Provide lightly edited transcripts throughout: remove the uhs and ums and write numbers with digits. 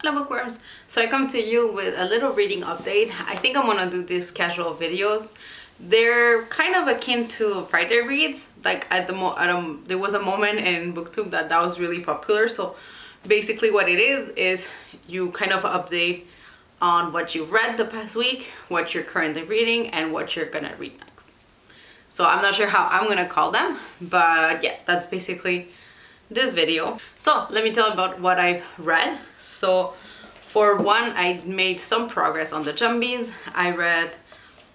Hello bookworms. So I come to you with a little reading update. I think I'm gonna do these casual videos. They're kind of akin to Friday reads. Like there was a moment in booktube that was really popular. So basically what it is you kind of update on what you've read the past week, what you're currently reading, and what you're gonna read next. So I'm not sure how I'm gonna call them, but yeah, that's basically this video. So let me tell you about what I've read. So for one, I made some progress on the Jumbies. I read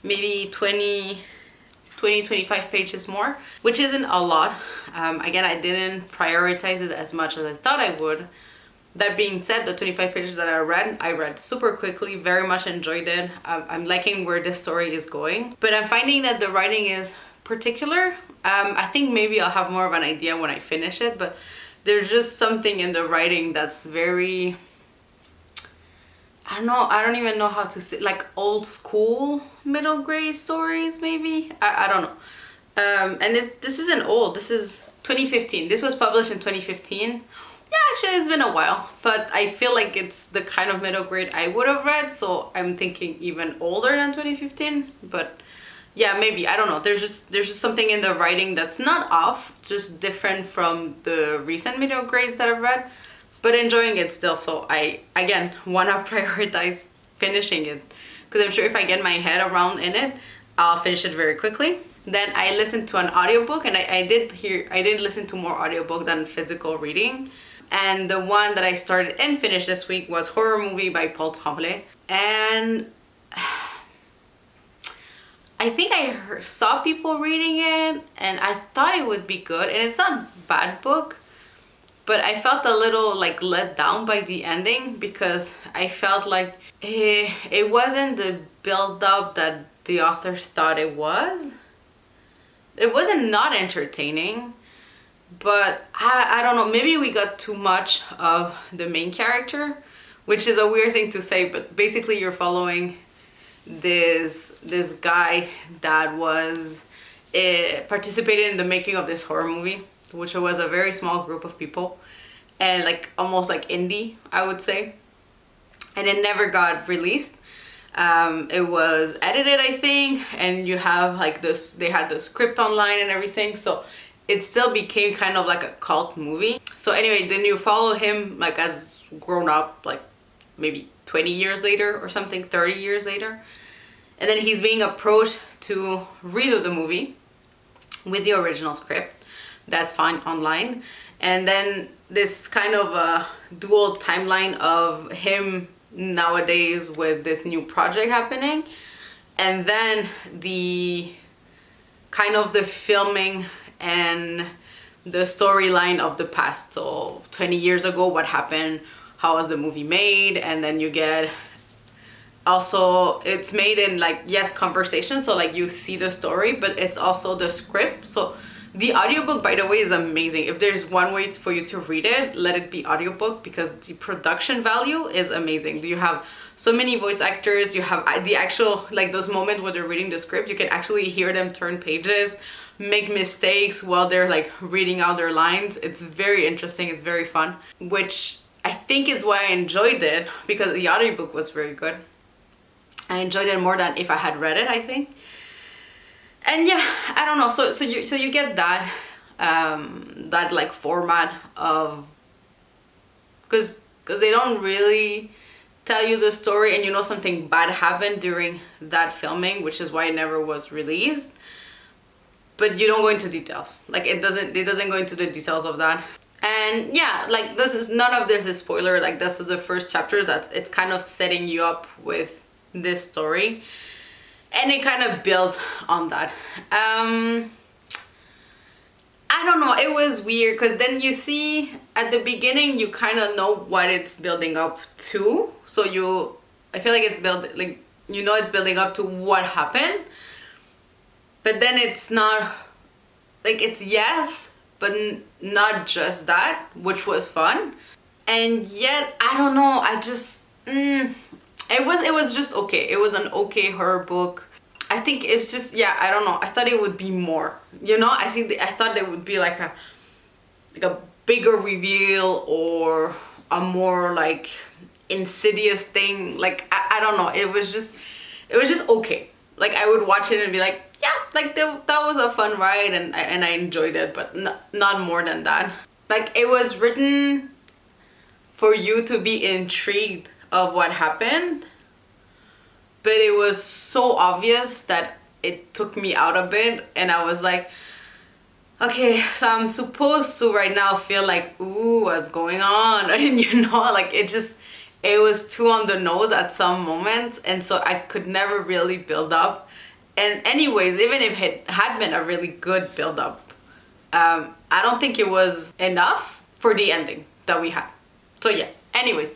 maybe 25 pages more, which isn't a lot. Again, I didn't prioritize it as much as I thought I would. That being said, the 25 pages that I read super quickly, very much enjoyed it. I'm liking where this story is going, but I'm finding that the writing is particular. I think maybe I'll have more of an idea when I finish it, but there's just something in the writing that's very, I don't even know how to say, like old school middle grade stories maybe? I don't know. And this isn't old, this is 2015. This was published in 2015. Yeah, actually it's been a while, but I feel like it's the kind of middle grade I would have read, so I'm thinking even older than 2015, but yeah, maybe, I don't know. There's just something in the writing that's not off, just different from the recent middle grades that I've read, but enjoying it still. So I, again, want to prioritize finishing it, because I'm sure if I get my head around in it, I'll finish it very quickly. Then I listened to an audiobook, and I did listen to more audiobook than physical reading. And the one that I started and finished this week was Horror Movie by Paul Tremblay. And I think I saw people reading it and I thought it would be good, and it's not a bad book, but I felt a little like let down by the ending, because I felt like it wasn't the build up that the author thought it was. It wasn't not entertaining, but I don't know, maybe we got too much of the main character, which is a weird thing to say, but basically you're following this guy that was participated in the making of this horror movie, which was a very small group of people, and like almost like indie, I would say, and it never got released. It was edited, I think, and you have like this, they had the script online and everything, so it still became kind of like a cult movie. So anyway, then you follow him like as grown up, like maybe 20 years later or something, 30 years later. And then he's being approached to redo the movie with the original script that's found online. And then this kind of a dual timeline of him nowadays with this new project happening. And then the kind of the filming and the storyline of the past. So 20 years ago, what happened? How was the movie made? And then you get also, it's made in like, yes, conversation, so like you see the story, but it's also the script. So the audiobook, by the way, is amazing. If there's one way for you to read it, let it be audiobook, because the production value is amazing. You have so many voice actors, you have the actual, like those moments where they're reading the script, you can actually hear them turn pages, make mistakes while they're like reading out their lines. It's very interesting, it's very fun, which I think is why I enjoyed it, because the audiobook was very good. I enjoyed it more than if I had read it, I think. And yeah, I don't know. So you get that that like format of, because they don't really tell you the story, and you know something bad happened during that filming, which is why it never was released. But you don't go into details. Like it doesn't go into the details of that. And yeah, like none of this is spoiler. Like this is the first chapter, that it's kind of setting you up with this story, and it kind of builds on that. I don't know, it was weird, because then you see at the beginning you kind of know what it's building up to, so I feel like it's like you know it's building up to what happened, but then it's not like, it's yes, but not just that, which was fun. And yet I don't know, I just it was just okay. It was an okay horror book. I think it's just, yeah, I don't know. I thought it would be more, you know? I thought there would be like a bigger reveal, or a more like insidious thing. Like I don't know, it was just okay. Like I would watch it and be like, yeah, like that was a fun ride, and I enjoyed it, but not more than that. Like it was written for you to be intrigued of what happened, but it was so obvious that it took me out a bit, and I was like, okay, so I'm supposed to right now feel like, ooh, what's going on? And like it was too on the nose at some moments, and so I could never really build up. And anyways, even if it had been a really good build up, I don't think it was enough for the ending that we had. So yeah, anyways,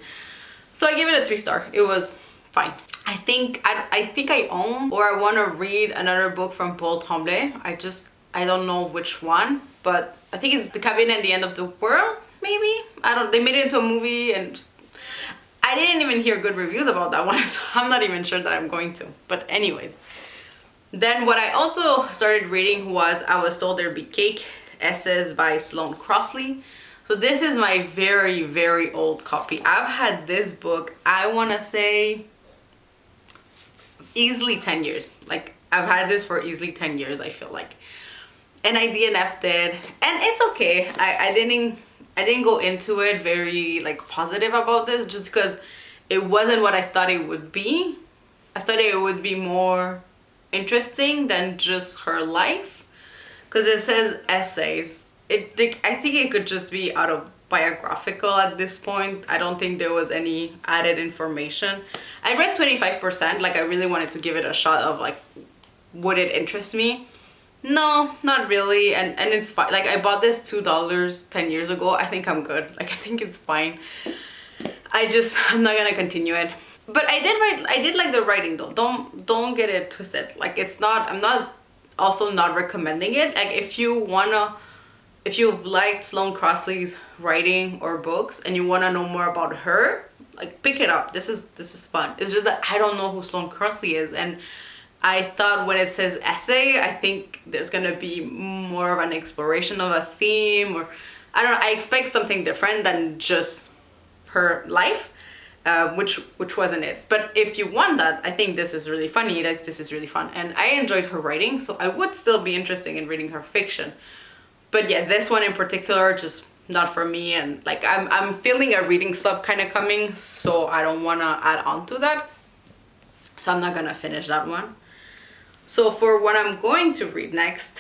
so I gave it a 3-star. It was fine. I think I own, or I want to read another book from Paul Tremblay. I don't know which one, but I think it's The Cabin at the End of the World, maybe? They made it into a movie, and I didn't even hear good reviews about that one, so I'm not even sure that I'm going to. But anyways, then what I also started reading was I Was Told There'd Be Cake, Essays by Sloane Crossley. So this is my very, very old copy. I've had this book, I want to say, easily 10 years. Like, I've had this for easily 10 years, I feel like. And I DNF'd it, and it's okay. I didn't go into it very like positive about this, just because it wasn't what I thought it would be. I thought it would be more interesting than just her life, because it says essays. I think it could just be autobiographical at this point. I don't think there was any added information. I read 25%, like I really wanted to give it a shot of like, would it interest me? No, not really, and it's fine. Like I bought this $2 10 years ago. I think I'm good. Like I think it's fine. I'm not gonna continue it. But I did like the writing though. Don't get it twisted. Like I'm not also not recommending it. Like if you've liked Sloane Crossley's writing or books and you wanna know more about her, like pick it up. This is fun. It's just that I don't know who Sloane Crossley is, and I thought when it says essay, I think there's gonna be more of an exploration of a theme, or I don't know, I expect something different than just her life, which wasn't it. But if you want that, I think this is really funny, like this is really fun, and I enjoyed her writing, so I would still be interested in reading her fiction. But yeah, this one in particular, just not for me, and like I'm feeling a reading slump kind of coming, so I don't wanna add on to that. So I'm not gonna finish that one. So for what I'm going to read next,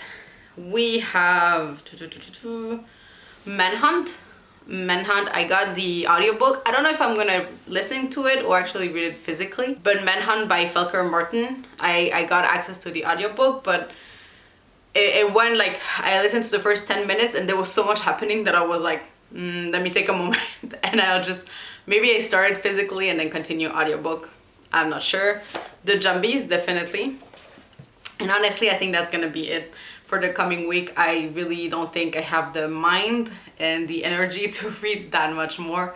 we have Manhunt. I got the audiobook. I don't know if I'm gonna listen to it or actually read it physically, but Manhunt by Felker Martin. I got access to the audiobook, but it went like, I listened to the first 10 minutes and there was so much happening that I was like, let me take a moment and maybe I started physically and then continue audiobook. I'm not sure. The Jumbies, definitely. And honestly, I think that's gonna be it for the coming week. I really don't think I have the mind and the energy to read that much more.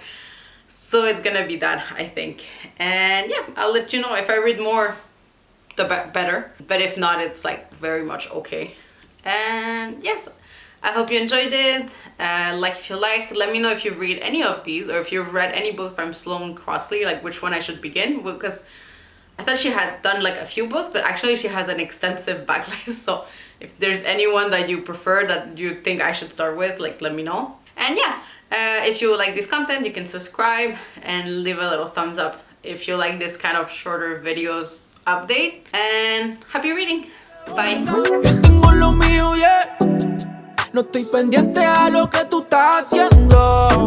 So it's gonna be that, I think. And yeah, I'll let you know if I read more, the better. But if not, it's like very much okay. And yes, I hope you enjoyed it. Like if you like, let me know if you've read any of these, or if you've read any book from Sloane Crossley, like which one I should begin with, because I thought she had done like a few books, but actually she has an extensive backlist. So if there's anyone that you prefer that you think I should start with, like let me know. And yeah, if you like this content, you can subscribe and leave a little thumbs up if you like this kind of shorter videos update. And happy reading. Bye. Yo tengo lo mío, yeah. No estoy pendiente a lo que tú estás haciendo.